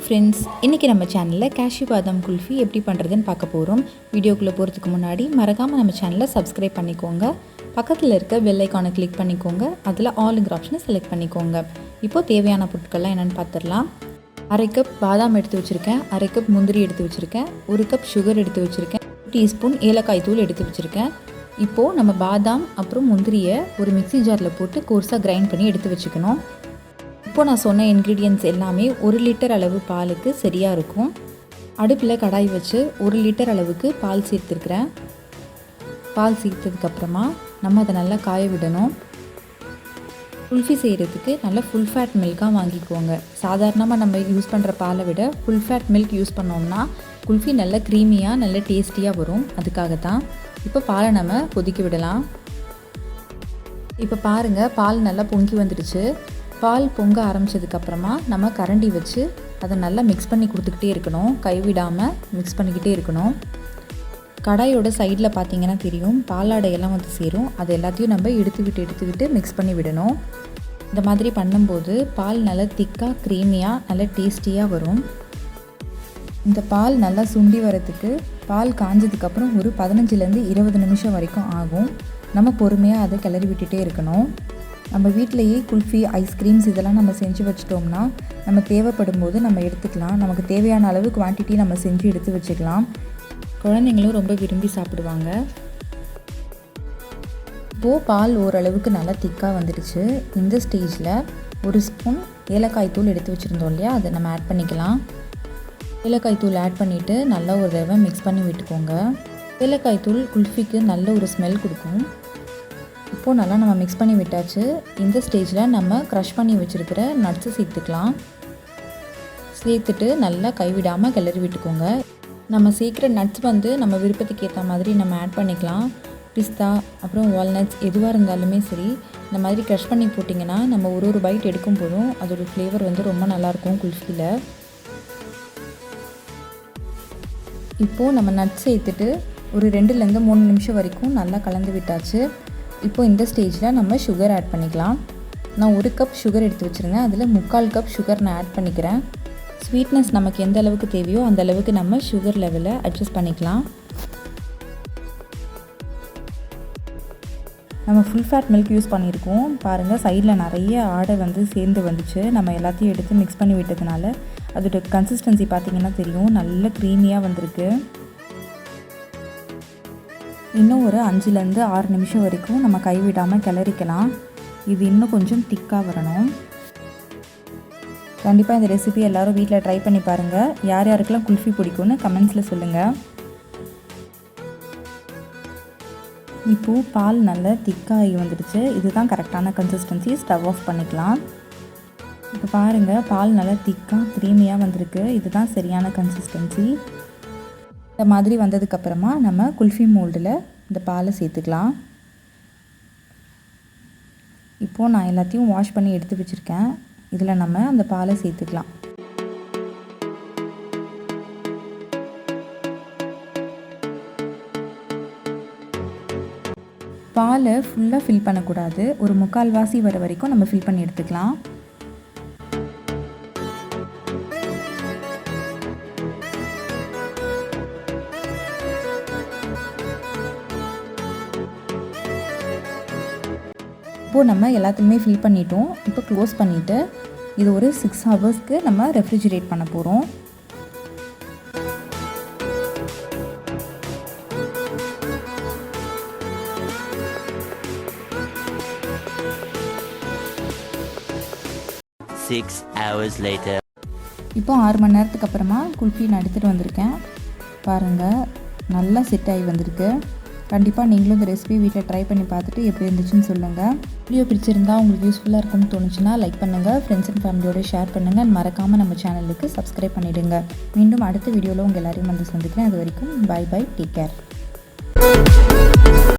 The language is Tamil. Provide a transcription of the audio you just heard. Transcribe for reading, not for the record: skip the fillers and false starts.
ஃப்ரெண்ட்ஸ், இன்றைக்கி நம்ம சேனலில் கேஷ்யூ பாதாம் குல்ஃபி எப்படி பண்ணுறதுன்னு பார்க்க போகிறோம். வீடியோக்குள்ளே போகிறதுக்கு முன்னாடி மறக்காமல் நம்ம சேனலை சப்ஸ்கிரைப் பண்ணிக்கோங்க. பக்கத்தில் இருக்க பெல் ஐக்கானை கிளிக் பண்ணிக்கோங்க. அதில் ஆல்ங்கிற ஆப்ஷனை செலக்ட் பண்ணிக்கோங்க. இப்போது தேவையான பொருட்கள்லாம் என்னென்னு பார்த்துடலாம். 1/2 கப் பாதாம் எடுத்து வச்சுருக்கேன், 1/2 கப் முந்திரி எடுத்து வச்சுருக்கேன், 1 கப் சுகர் எடுத்து வச்சுருக்கேன், 1 டீஸ்பூன் ஏலக்காய் தூள் எடுத்து வச்சுருக்கேன். இப்போது நம்ம பாதாம் அப்புறம் முந்திரியை ஒரு மிக்ஸி ஜாரில் போட்டு கோர்ஸாக கிரைண்ட் பண்ணி எடுத்து வச்சுக்கணும். இப்போ நான் சொன்ன இன்க்ரீடியன்ட்ஸ் எல்லாமே 1 லிட்டர் அளவு பாலுக்கு சரியாக இருக்கும். அடுப்பில் கடாய் வச்சு 1 லிட்டர் அளவுக்கு பால் சேர்த்துருக்குறேன். பால் சேர்த்ததுக்கப்புறமா நம்ம அதை நல்லா காய விடணும். குல்ஃபி செய்கிறதுக்கு நல்லா ஃபுல் ஃபேட் மில்காக வாங்கிக்குவோங்க. சாதாரணமாக நம்ம யூஸ் பண்ணுற பாலை விட ஃபுல் ஃபேட் மில்க் யூஸ் பண்ணோம்னா குல்ஃபி நல்லா க்ரீமியாக நல்ல டேஸ்டியாக வரும். அதுக்காக தான். இப்போ பாலை நம்ம கொதிக்க விடலாம். இப்போ பாருங்கள், பால் நல்லா பொங்கி வந்துடுச்சு. பால் பொங்க ஆரம்பித்ததுக்கப்புறமா நம்ம கரண்டி வச்சு அதை நல்லா மிக்ஸ் பண்ணி கொடுத்துக்கிட்டே இருக்கணும். கைவிடாமல் மிக்ஸ் பண்ணிக்கிட்டே இருக்கணும். கடாயோட சைடில் பார்த்திங்கன்னா தெரியும், பாலாடையெல்லாம் வந்து சேரும். அது எல்லாத்தையும் நம்ம எடுத்துக்கிட்டு மிக்ஸ் பண்ணி விடணும். இந்த மாதிரி பண்ணும்போது பால் நல்லா திக்காக க்ரீமியாக நல்லா டேஸ்டியாக வரும். இந்த பால் நல்லா சுண்டி வரத்துக்கு பால் காஞ்சதுக்கப்புறம் ஒரு 15லேருந்து 20 நிமிஷம் வரைக்கும் ஆகும். நம்ம பொறுமையாக அதை கிளறி விட்டுட்டே இருக்கணும். நம்ம வீட்டிலையே குல்ஃபி, ஐஸ்கிரீம்ஸ் இதெல்லாம் நம்ம செஞ்சு வச்சிட்டோம்னா நம்ம தேவைப்படும் போது நம்ம எடுத்துக்கலாம். நமக்கு தேவையான அளவு குவான்டிட்டி நம்ம செஞ்சு எடுத்து வச்சுக்கலாம். குழந்தைங்களும் ரொம்ப விரும்பி சாப்பிடுவாங்க. இப்போது பால் ஓரளவுக்கு நல்லா திக்காக வந்துடுச்சு. இந்த ஸ்டேஜில் 1 ஸ்பூன் ஏலக்காய் தூள் எடுத்து வச்சுருந்தோம் இல்லையா, அதை நம்ம ஆட் பண்ணிக்கலாம். ஏலக்காய் தூள் ஆட் பண்ணிவிட்டு நல்லா ஒரு தடவை மிக்ஸ் பண்ணி விட்டுக்கோங்க. ஏலக்காய் தூள் குல்ஃபிக்கு நல்ல ஒரு ஸ்மெல் கொடுக்கும். இப்போது நல்லா நம்ம மிக்ஸ் பண்ணி விட்டாச்சு. இந்த ஸ்டேஜில் நம்ம க்ரஷ் பண்ணி வச்சுருக்கிற நட்ஸை சேர்த்துக்கலாம். சேர்த்துட்டு நல்லா கைவிடாமல் கிளறி விட்டுக்கோங்க. நம்ம சேர்க்குற நட்ஸ் வந்து நம்ம விருப்பத்துக்கு ஏற்ற மாதிரி நம்ம ஆட் பண்ணிக்கலாம். பிஸ்தா அப்புறம் வால்நட்ஸ் எதுவாக இருந்தாலுமே சரி, இந்த மாதிரி க்ரஷ் பண்ணி போட்டிங்கன்னா நம்ம ஒரு பைட் எடுக்கும் போதும் அதோட ஃப்ளேவர் வந்து ரொம்ப நல்லாயிருக்கும் குல்ஃபியில். இப்போது நம்ம நட்ஸ் சேர்த்துட்டு ஒரு 2லேருந்து 3 நிமிஷம் வரைக்கும் நல்லா கலந்து விட்டாச்சு. இப்போ இந்த ஸ்டேஜில் நம்ம சுகர் ஆட் பண்ணிக்கலாம். நான் 1 கப் சுகர் எடுத்து வச்சுருந்தேன். அதில் 3/4 கப் சுகர் நான் ஆட் பண்ணிக்கிறேன். ஸ்வீட்னஸ் நமக்கு எந்த அளவுக்கு தேவையோ அந்த அளவுக்கு நம்ம சுகர் லெவலை அட்ஜஸ்ட் பண்ணிக்கலாம். நம்ம ஃபுல் ஃபேட் மில்க் யூஸ் பண்ணியிருக்கோம். பாருங்கள், சைடில் நிறைய ஆடை வந்து சேர்ந்து வந்துச்சு. நம்ம எல்லாத்தையும் எடுத்து மிக்ஸ் பண்ணி விட்டதுனால அதோட கன்சிஸ்டன்சி பார்த்திங்கன்னா தெரியும், நல்ல க்ரீமியாக வந்திருக்கு. இன்னும் ஒரு 5லேருந்து 6 நிமிஷம் வரைக்கும் நம்ம கைவிடாமல் கிளறிக்கலாம். இது இன்னும் கொஞ்சம் திக்காக வரணும். கண்டிப்பாக இந்த ரெசிபி எல்லோரும் வீட்டில் ட்ரை பண்ணி பாருங்கள். யார் யாருக்கெல்லாம் குல்ஃபி பிடிக்கும்னு கமெண்ட்ஸில் சொல்லுங்கள். இப்போது பால் நல்லா திக்காகி வந்துடுச்சு. இதுதான் கரெக்டான கன்சிஸ்டன்சி. ஸ்டவ் ஆஃப் பண்ணிக்கலாம். இப்போ பாருங்கள், பால் நல்லா திக்காக க்ரீமியாக வந்திருக்கு. இதுதான் சரியான கன்சிஸ்டன்சி. இந்த மாதிரி வந்ததுக்கப்புறமா நம்ம குல்ஃபி மோல்டில் இந்த பாலை சேர்த்துக்கலாம். இப்போது நான் எல்லாத்தையும் வாஷ் பண்ணி எடுத்து வச்சுருக்கேன். இதில் நம்ம அந்த பாலை சேர்த்துக்கலாம். பாலை ஃபுல்லாக ஃபில் பண்ணக்கூடாது. ஒரு 3/4 வாசி வர வரைக்கும் நம்ம ஃபில் பண்ணி எடுத்துக்கலாம். இப்போது நம்ம எல்லாத்தையுமே ஃபில் பண்ணிட்டோம். இப்போ க்ளோஸ் பண்ணிவிட்டு இது ஒரு 6 ஹவர்ஸ்க்கு நம்ம ரெஃப்ரிஜிரேட் பண்ண போகிறோம். இப்போ 6 மணி நேரத்துக்கு அப்புறமா குல்ஃபி நான் எடுத்துகிட்டு வந்திருக்கேன். பாருங்கள், நல்லா செட் ஆகி வந்திருக்கு. கண்டிப்பாக நீங்களும் இந்த ரெசிபி வீட்டில் ட்ரை பண்ணி பார்த்துட்டு எப்படி இருந்துச்சுன்னு சொல்லுங்கள். வீடியோ பிடிச்சிருந்தா உங்களுக்கு யூஸ்ஃபுல்லாக இருக்கும்னு தோணுச்சுன்னா லைக் பண்ணுங்கள், ஃப்ரெண்ட்ஸ் அண்ட் ஃபேமிலியோட ஷேர் பண்ணுங்கள். மறக்காமல் நம்ம சேனலுக்கு சப்ஸ்கிரைப் பண்ணிவிடுங்க. மீண்டும் அடுத்த வீடியோவில் உங்கள் எல்லாரையும் வந்து சந்திக்கிறேன். அது வரைக்கும் பை பை, டேக் கேர்.